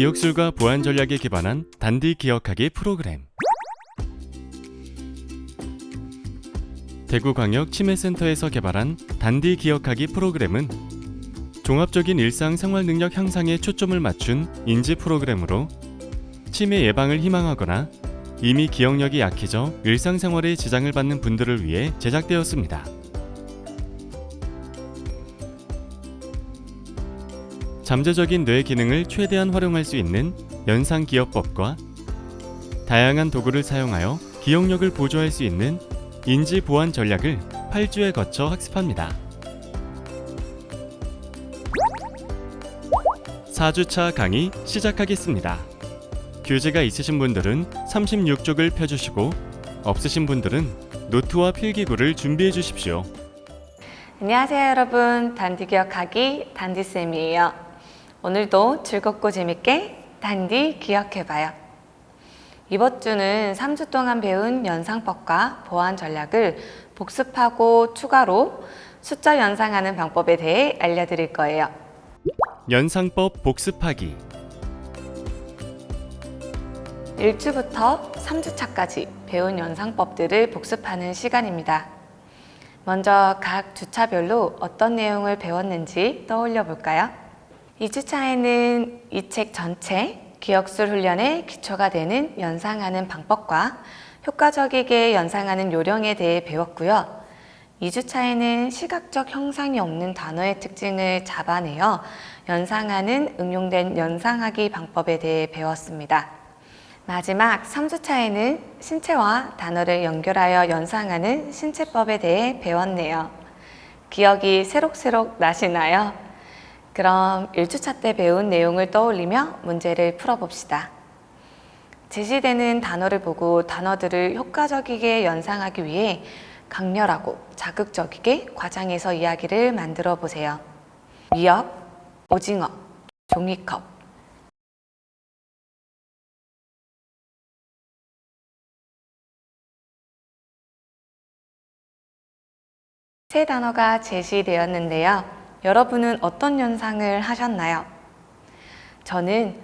기억술과 보안 전략에 기반한 단디 기억하기 프로그램. 대구광역 치매센터에서 개발한 단디 기억하기 프로그램은 종합적인 일상 생활 능력 향상에 초점을 맞춘 인지 프로그램으로 치매 예방을 희망하거나 이미 기억력이 약해져 일상생활에 지장을 받는 분들을 위해 제작되었습니다. 잠재적인 뇌 기능을 최대한 활용할 수 있는 연상기억법과 다양한 도구를 사용하여 기억력을 보조할 수 있는 인지 보안 전략을 8주에 거쳐 학습합니다. 4주차 강의 시작하겠습니다. 교재가 있으신 분들은 36쪽을 펴주시고 없으신 분들은 노트와 필기구를 준비해 주십시오. 안녕하세요 여러분, 단디 기억하기 단디쌤이에요. 오늘도 즐겁고 재밌게 단디 기억해봐요. 이번 주는 3주 동안 배운 연상법과 보안 전략을 복습하고 추가로 숫자 연상하는 방법에 대해 알려드릴 거예요. 연상법 복습하기. 1주부터 3주차까지 배운 연상법들을 복습하는 시간입니다. 먼저 각 주차별로 어떤 내용을 배웠는지 떠올려 볼까요? 2주차에는 이 책 전체 기억술 훈련의 기초가 되는 연상하는 방법과 효과적이게 연상하는 요령에 대해 배웠고요. 2주차에는 시각적 형상이 없는 단어의 특징을 잡아내어 연상하는 응용된 연상하기 방법에 대해 배웠습니다. 마지막 3주차에는 신체와 단어를 연결하여 연상하는 신체법에 대해 배웠네요. 기억이 새록새록 나시나요? 그럼 1주차 때 배운 내용을 떠올리며 문제를 풀어봅시다. 제시되는 단어를 보고 단어들을 효과적이게 연상하기 위해 강렬하고 자극적이게 과장해서 이야기를 만들어 보세요. 미역, 오징어, 종이컵. 세 단어가 제시되었는데요. 여러분은 어떤 연상을 하셨나요? 저는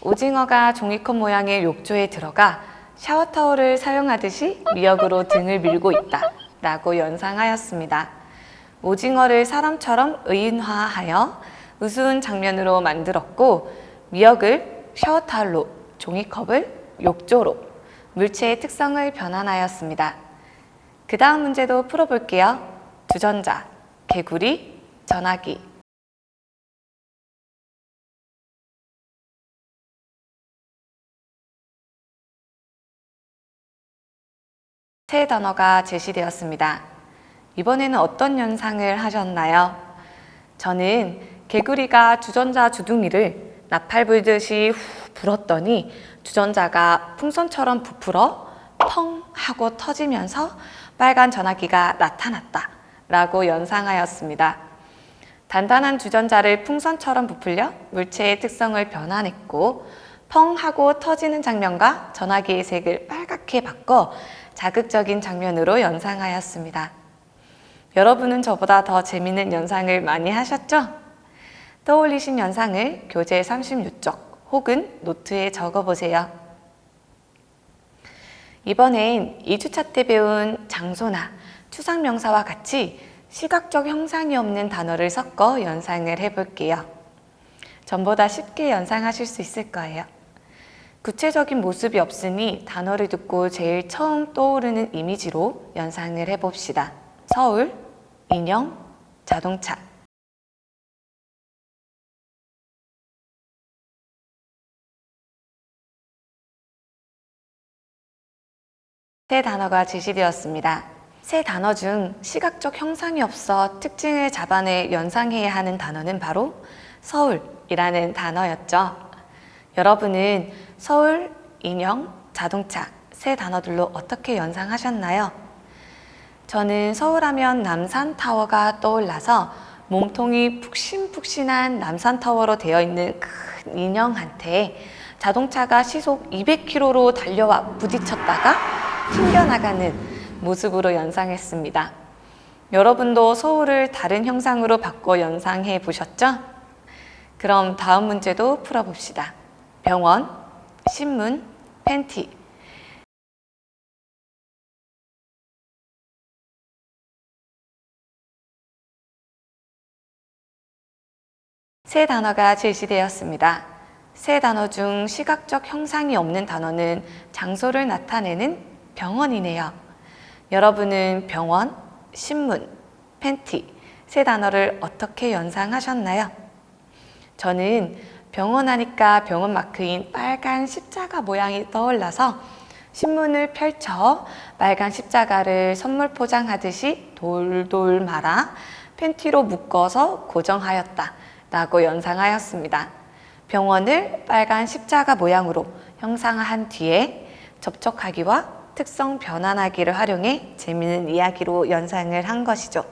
오징어가 종이컵 모양의 욕조에 들어가 샤워타월을 사용하듯이 미역으로 등을 밀고 있다 라고 연상하였습니다. 오징어를 사람처럼 의인화하여 우스운 장면으로 만들었고 미역을 샤워타월로, 종이컵을 욕조로 물체의 특성을 변환하였습니다. 그 다음 문제도 풀어볼게요. 주전자, 개구리, 전화기. 세 단어가 제시되었습니다. 이번에는 어떤 연상을 하셨나요? 저는 개구리가 주전자 주둥이를 나팔 불듯이 후 불었더니 주전자가 풍선처럼 부풀어 펑 하고 터지면서 빨간 전화기가 나타났다 라고 연상하였습니다. 단단한 주전자를 풍선처럼 부풀려 물체의 특성을 변환했고 펑 하고 터지는 장면과 전화기의 색을 빨갛게 바꿔 자극적인 장면으로 연상하였습니다. 여러분은 저보다 더 재미있는 연상을 많이 하셨죠? 떠올리신 연상을 교재 36쪽 혹은 노트에 적어보세요. 이번엔 2주차 때 배운 장소나 추상명사와 같이 시각적 형상이 없는 단어를 섞어 연상을 해볼게요. 전보다 쉽게 연상하실 수 있을 거예요. 구체적인 모습이 없으니 단어를 듣고 제일 처음 떠오르는 이미지로 연상을 해봅시다. 서울, 인형, 자동차. 세 단어가 제시되었습니다. 세 단어 중 시각적 형상이 없어 특징을 잡아내 연상해야 하는 단어는 바로 서울이라는 단어였죠. 여러분은 서울, 인형, 자동차 세 단어들로 어떻게 연상하셨나요? 저는 서울하면 남산타워가 떠올라서 몸통이 푹신푹신한 남산타워로 되어 있는 큰 인형한테 자동차가 시속 200km로 달려와 부딪혔다가 튕겨나가는 모습으로 연상했습니다. 여러분도 서울을 다른 형상으로 바꿔 연상해 보셨죠? 그럼 다음 문제도 풀어봅시다. 병원, 신문, 팬티. 세 단어가 제시되었습니다. 세 단어 중 시각적 형상이 없는 단어는 장소를 나타내는 병원이네요. 여러분은 병원, 신문, 팬티 세 단어를 어떻게 연상하셨나요? 저는 병원 하니까 병원 마크인 빨간 십자가 모양이 떠올라서 신문을 펼쳐 빨간 십자가를 선물 포장하듯이 돌돌 말아 팬티로 묶어서 고정하였다 라고 연상하였습니다. 병원을 빨간 십자가 모양으로 형상화한 뒤에 접촉하기와 특성 변환하기를 활용해 재미있는 이야기로 연상을 한 것이죠.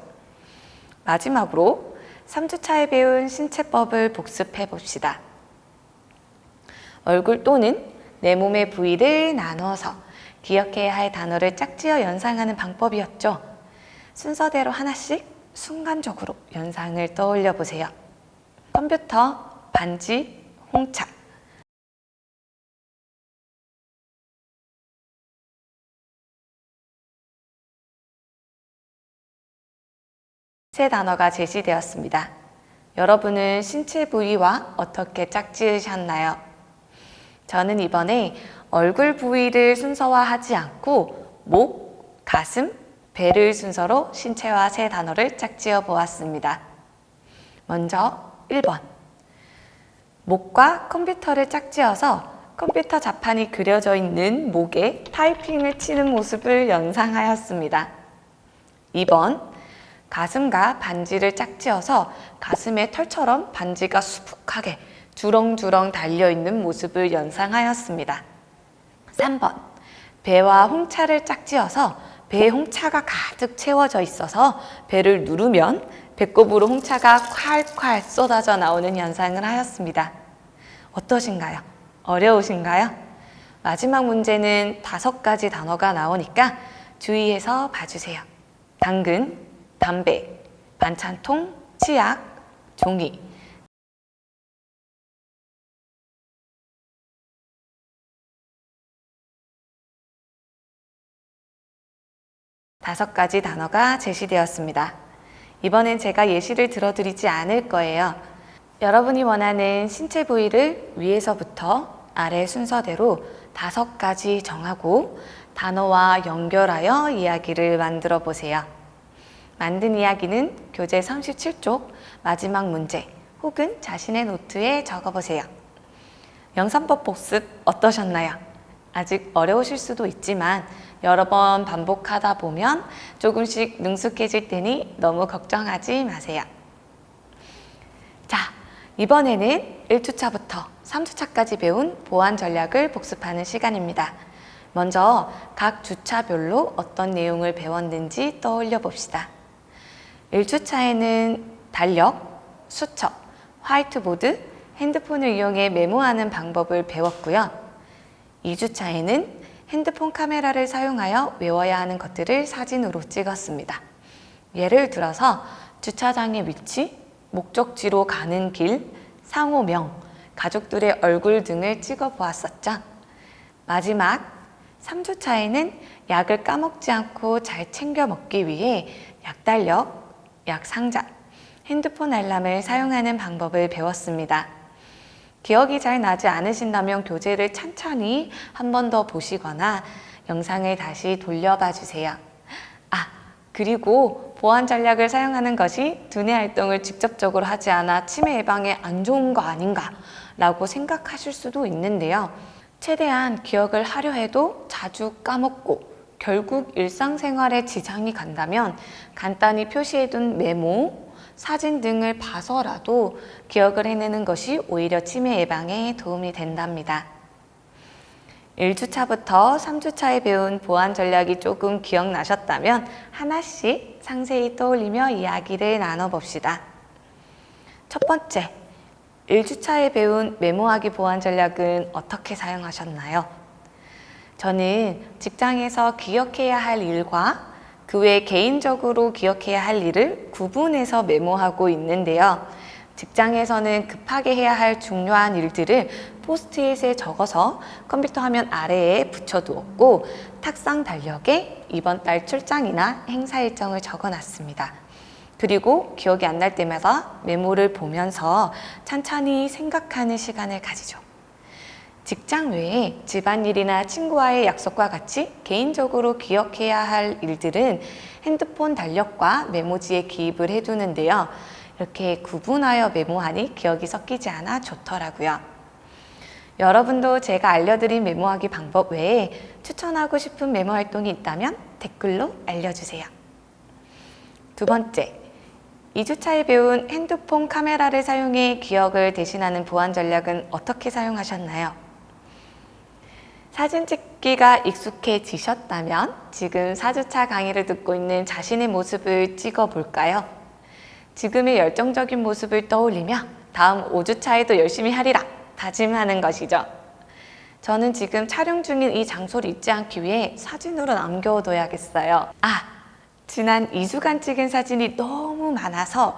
마지막으로 3주차에 배운 신체법을 복습해 봅시다. 얼굴 또는 내 몸의 부위를 나눠서 기억해야 할 단어를 짝지어 연상하는 방법이었죠. 순서대로 하나씩 순간적으로 연상을 떠올려 보세요. 컴퓨터, 반지, 홍차. 세 단어가 제시되었습니다. 여러분은 신체 부위와 어떻게 짝지으셨나요? 저는 이번에 얼굴 부위를 순서화하지 않고 목, 가슴, 배를 순서로 신체와 세 단어를 짝지어 보았습니다. 먼저 1번. 목과 컴퓨터를 짝지어서 컴퓨터 자판이 그려져 있는 목에 타이핑을 치는 모습을 연상하였습니다. 2번. 가슴과 반지를 짝지어서 가슴에 털처럼 반지가 수북하게 주렁주렁 달려있는 모습을 연상하였습니다. 3번. 배와 홍차를 짝지어서 배에 홍차가 가득 채워져 있어서 배를 누르면 배꼽으로 홍차가 콸콸 쏟아져 나오는 연상을 하였습니다. 어떠신가요? 어려우신가요? 마지막 문제는 5가지 단어가 나오니까 주의해서 봐주세요. 당근, 담배, 반찬통, 치약, 종이. 다섯 가지 단어가 제시되었습니다. 이번엔 제가 예시를 들어드리지 않을 거예요. 여러분이 원하는 신체 부위를 위에서부터 아래 순서대로 5가지 정하고 단어와 연결하여 이야기를 만들어 보세요. 만든 이야기는 교재 37쪽 마지막 문제 혹은 자신의 노트에 적어보세요. 영상법 복습 어떠셨나요? 아직 어려우실 수도 있지만 여러 번 반복하다 보면 조금씩 능숙해질 테니 너무 걱정하지 마세요. 자, 이번에는 1주차부터 3주차까지 배운 보안 전략을 복습하는 시간입니다. 먼저 각 주차별로 어떤 내용을 배웠는지 떠올려 봅시다. 1주차에는 달력, 수첩, 화이트보드, 핸드폰을 이용해 메모하는 방법을 배웠고요. 2주차에는 핸드폰 카메라를 사용하여 외워야 하는 것들을 사진으로 찍었습니다. 예를 들어서 주차장의 위치, 목적지로 가는 길, 상호명, 가족들의 얼굴 등을 찍어 보았었죠. 마지막 3주차에는 약을 까먹지 않고 잘 챙겨 먹기 위해 약달력, 약상자, 핸드폰 알람을 사용하는 방법을 배웠습니다. 기억이 잘 나지 않으신다면 교재를 천천히 한 번 더 보시거나 영상을 다시 돌려봐 주세요. 그리고 보안 전략을 사용하는 것이 두뇌 활동을 직접적으로 하지 않아 치매 예방에 안 좋은 거 아닌가 라고 생각하실 수도 있는데요. 최대한 기억을 하려 해도 자주 까먹고 결국 일상생활에 지장이 간다면 간단히 표시해둔 메모, 사진 등을 봐서라도 기억을 해내는 것이 오히려 치매 예방에 도움이 된답니다. 1주차부터 3주차에 배운 보안 전략이 조금 기억나셨다면 하나씩 상세히 떠올리며 이야기를 나눠봅시다. 첫 번째, 1주차에 배운 메모하기 보안 전략은 어떻게 사용하셨나요? 저는 직장에서 기억해야 할 일과 그 외 개인적으로 기억해야 할 일을 구분해서 메모하고 있는데요. 직장에서는 급하게 해야 할 중요한 일들을 포스트잇에 적어서 컴퓨터 화면 아래에 붙여두었고 탁상 달력에 이번 달 출장이나 행사 일정을 적어놨습니다. 그리고 기억이 안 날 때마다 메모를 보면서 찬찬히 생각하는 시간을 가지죠. 직장 외에 집안일이나 친구와의 약속과 같이 개인적으로 기억해야 할 일들은 핸드폰 달력과 메모지에 기입을 해두는데요. 이렇게 구분하여 메모하니 기억이 섞이지 않아 좋더라고요. 여러분도 제가 알려드린 메모하기 방법 외에 추천하고 싶은 메모 활동이 있다면 댓글로 알려주세요. 두 번째, 2주차에 배운 핸드폰 카메라를 사용해 기억을 대신하는 보안 전략은 어떻게 사용하셨나요? 사진 찍기가 익숙해지셨다면 지금 4주차 강의를 듣고 있는 자신의 모습을 찍어 볼까요? 지금의 열정적인 모습을 떠올리며 다음 5주차에도 열심히 하리라 다짐하는 것이죠. 저는 지금 촬영 중인 이 장소를 잊지 않기 위해 사진으로 남겨둬야겠어요. 지난 2주간 찍은 사진이 너무 많아서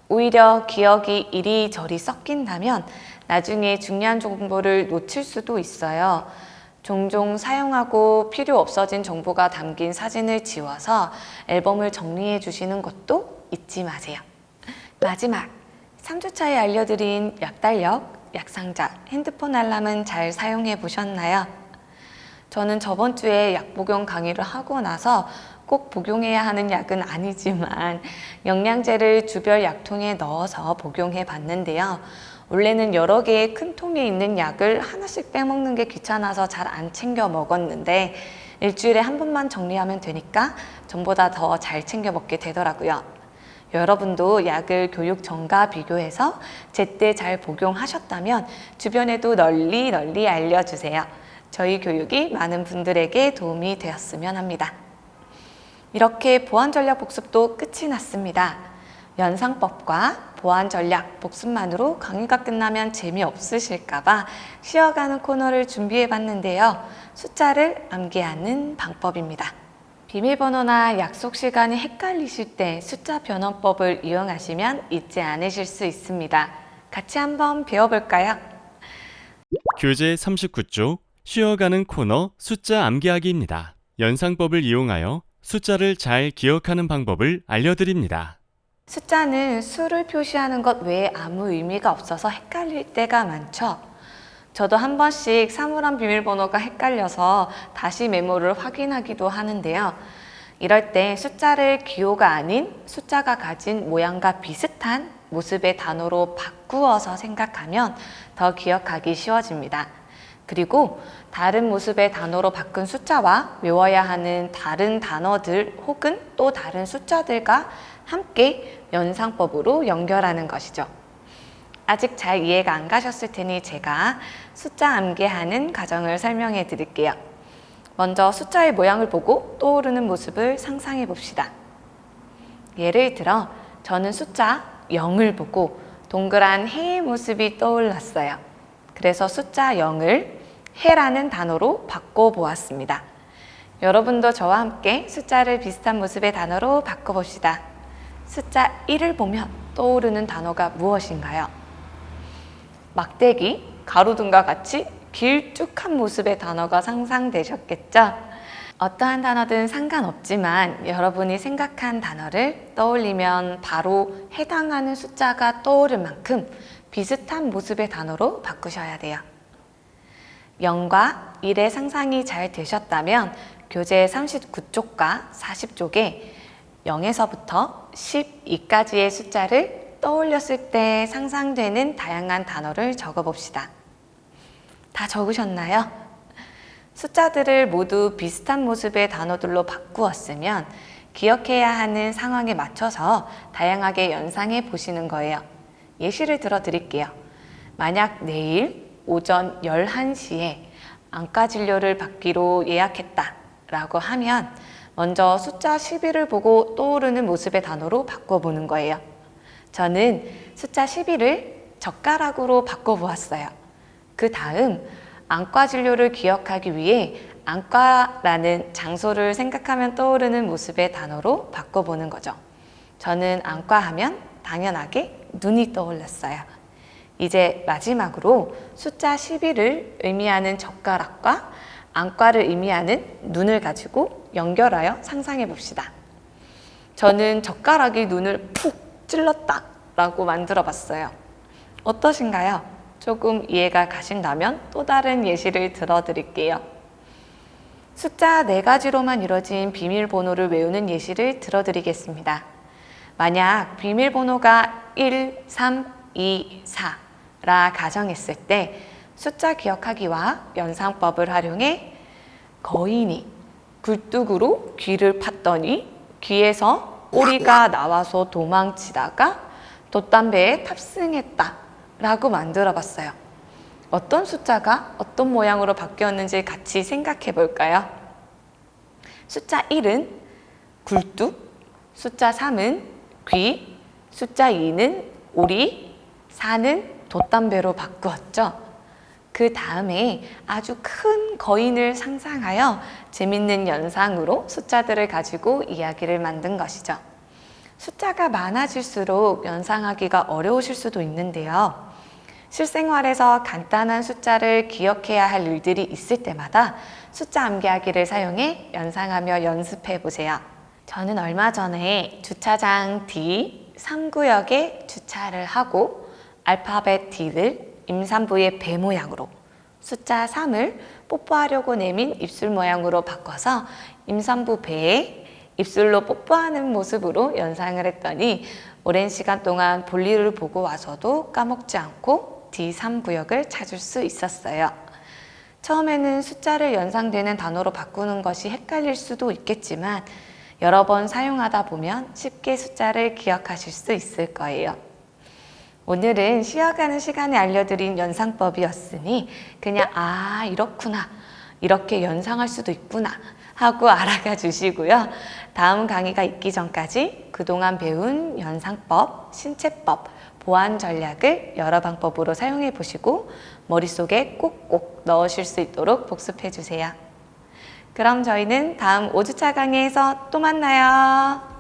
오히려 기억이 이리저리 섞인다면 나중에 중요한 정보를 놓칠 수도 있어요. 종종 사용하고 필요 없어진 정보가 담긴 사진을 지워서 앨범을 정리해 주시는 것도 잊지 마세요. 마지막, 3주차에 알려드린 약달력, 약상자, 핸드폰 알람은 잘 사용해 보셨나요? 저는 저번 주에 약 복용 강의를 하고 나서 꼭 복용해야 하는 약은 아니지만 영양제를 주별 약통에 넣어서 복용해 봤는데요. 원래는 여러 개의 큰 통에 있는 약을 하나씩 빼먹는 게 귀찮아서 잘 안 챙겨 먹었는데 일주일에 한 번만 정리하면 되니까 전보다 더 잘 챙겨 먹게 되더라고요. 여러분도 약을 교육 전과 비교해서 제때 잘 복용하셨다면 주변에도 널리 알려주세요. 저희 교육이 많은 분들에게 도움이 되었으면 합니다. 이렇게 보안 전략 복습도 끝이 났습니다. 연상법과 보안 전략 복습만으로 강의가 끝나면 재미없으실까봐 쉬어가는 코너를 준비해 봤는데요. 숫자를 암기하는 방법입니다. 비밀번호나 약속 시간이 헷갈리실 때 숫자 변환법을 이용하시면 잊지 않으실 수 있습니다. 같이 한번 배워볼까요? 교재 39쪽 쉬어가는 코너 숫자 암기하기입니다. 연상법을 이용하여 숫자를 잘 기억하는 방법을 알려드립니다. 숫자는 수를 표시하는 것 외에 아무 의미가 없어서 헷갈릴 때가 많죠. 저도 한 번씩 사물함 비밀번호가 헷갈려서 다시 메모를 확인하기도 하는데요. 이럴 때 숫자를 기호가 아닌 숫자가 가진 모양과 비슷한 모습의 단어로 바꾸어서 생각하면 더 기억하기 쉬워집니다. 그리고 다른 모습의 단어로 바꾼 숫자와 외워야 하는 다른 단어들 혹은 또 다른 숫자들과 함께 연상법으로 연결하는 것이죠. 아직 잘 이해가 안 가셨을 테니 제가 숫자 암기하는 과정을 설명해 드릴게요. 먼저 숫자의 모양을 보고 떠오르는 모습을 상상해 봅시다. 예를 들어 저는 숫자 0을 보고 동그란 해의 모습이 떠올랐어요. 그래서 숫자 0을 해라는 단어로 바꿔보았습니다. 여러분도 저와 함께 숫자를 비슷한 모습의 단어로 바꿔봅시다. 숫자 1을 보면 떠오르는 단어가 무엇인가요? 막대기, 가로등과 같이 길쭉한 모습의 단어가 상상되셨겠죠? 어떠한 단어든 상관없지만 여러분이 생각한 단어를 떠올리면 바로 해당하는 숫자가 떠오를 만큼 비슷한 모습의 단어로 바꾸셔야 돼요. 0과 1의 상상이 잘 되셨다면 교재 39쪽과 40쪽에 0에서부터 12까지의 숫자를 떠올렸을 때 상상되는 다양한 단어를 적어봅시다. 다 적으셨나요? 숫자들을 모두 비슷한 모습의 단어들로 바꾸었으면 기억해야 하는 상황에 맞춰서 다양하게 연상해 보시는 거예요. 예시를 들어 드릴게요. 만약 내일 오전 11시에 안과 진료를 받기로 예약했다 라고 하면 먼저 숫자 11을 보고 떠오르는 모습의 단어로 바꿔보는 거예요. 저는 숫자 11을 젓가락으로 바꿔보았어요. 그 다음 안과 진료를 기억하기 위해 안과라는 장소를 생각하면 떠오르는 모습의 단어로 바꿔보는 거죠. 저는 안과 하면 당연하게 눈이 떠올랐어요. 이제 마지막으로 숫자 11을 의미하는 젓가락과 안과를 의미하는 눈을 가지고 연결하여 상상해 봅시다. 저는 젓가락이 눈을 푹 찔렀다 라고 만들어 봤어요. 어떠신가요? 조금 이해가 가신다면 또 다른 예시를 들어드릴게요. 숫자 4가지로만 이루어진 비밀번호를 외우는 예시를 들어드리겠습니다. 만약 비밀번호가 1, 3, 2, 4라 가정했을 때 숫자 기억하기와 연상법을 활용해 거인이 굴뚝으로 귀를 팠더니 귀에서 오리가 나와서 도망치다가 돛담배에 탑승했다 라고 만들어 봤어요. 어떤 숫자가 어떤 모양으로 바뀌었는지 같이 생각해 볼까요? 숫자 1은 굴뚝, 숫자 3은 귀, 숫자 2는 오리, 4는 돛담배로 바꾸었죠. 그 다음에 아주 큰 거인을 상상하여 재밌는 연상으로 숫자들을 가지고 이야기를 만든 것이죠. 숫자가 많아질수록 연상하기가 어려우실 수도 있는데요. 실생활에서 간단한 숫자를 기억해야 할 일들이 있을 때마다 숫자 암기하기를 사용해 연상하며 연습해 보세요. 저는 얼마 전에 주차장 D 3구역에 주차를 하고 알파벳 D를 임산부의 배 모양으로, 숫자 3을 뽀뽀하려고 내민 입술 모양으로 바꿔서 임산부 배에 입술로 뽀뽀하는 모습으로 연상을 했더니 오랜 시간 동안 볼일을 보고 와서도 까먹지 않고 D3구역을 찾을 수 있었어요. 처음에는 숫자를 연상되는 단어로 바꾸는 것이 헷갈릴 수도 있겠지만 여러 번 사용하다 보면 쉽게 숫자를 기억하실 수 있을 거예요. 오늘은 쉬어가는 시간에 알려드린 연상법이었으니 그냥 이렇구나, 이렇게 연상할 수도 있구나 하고 알아가 주시고요. 다음 강의가 있기 전까지 그동안 배운 연상법, 신체법, 보완 전략을 여러 방법으로 사용해 보시고 머릿속에 꼭꼭 넣으실 수 있도록 복습해 주세요. 그럼 저희는 다음 5주차 강의에서 또 만나요.